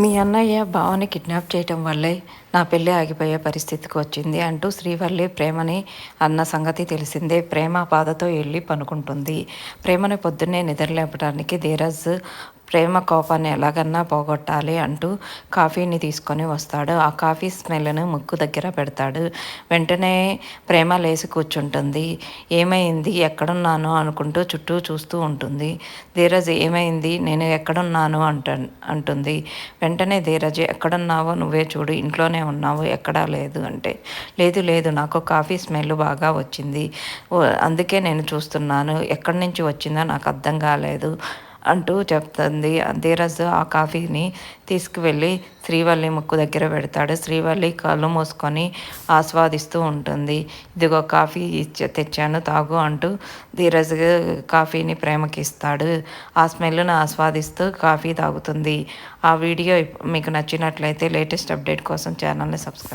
మీ అన్నయ్య బావని కిడ్నాప్ చేయటం వల్లే నా పెళ్ళి ఆగిపోయే పరిస్థితికి వచ్చింది అంటూ శ్రీవల్లి ప్రేమని అన్న సంగతి తెలిసిందే. ప్రేమ బాధతో వెళ్ళి పనుకుంటుంది. ప్రేమని పొద్దున్నే నిద్రలేపడానికి ధీరజ్ ప్రేమ కోపాన్ని ఎలాగన్నా పోగొట్టాలి అంటూ కాఫీని తీసుకొని వస్తాడు. ఆ కాఫీ స్మెల్ను ముక్కు దగ్గర పెడతాడు. వెంటనే ప్రేమ లేచి కూర్చుంటుంది. ఏమైంది, ఎక్కడున్నాను అనుకుంటూ చుట్టూ చూస్తూ ఉంటుంది. ధీరజ్ ఏమైంది, నేను ఎక్కడున్నాను అంటుంది. వెంటనే ధీరజ్ ఎక్కడున్నావో నువ్వే చూడు, ఇంట్లోనే ఉన్నావు, ఎక్కడా లేదు అంటే, లేదు లేదు నాకు కాఫీ స్మెల్ బాగా వచ్చింది, అందుకే నేను చూస్తున్నాను, ఎక్కడి నుంచి వచ్చిందో నాకు అర్థం కాలేదు అంటూ చెప్తుంది. ధీరజ్ ఆ కాఫీని తీసుకువెళ్ళి శ్రీవల్లి ముక్కు దగ్గర పెడతాడు. శ్రీవల్లి కళ్ళు మూసుకొని ఆస్వాదిస్తూ ఉంటుంది. ఇదిగో కాఫీ తెచ్చాను తాగు అంటూ ధీరజ్ కాఫీని ప్రేమకి ఇస్తాడు. ఆ స్మెల్ను ఆస్వాదిస్తూ కాఫీ తాగుతుంది. ఆ వీడియో మీకు నచ్చినట్లయితే లేటెస్ట్ అప్డేట్ కోసం ఛానల్ని సబ్స్క్రైబ్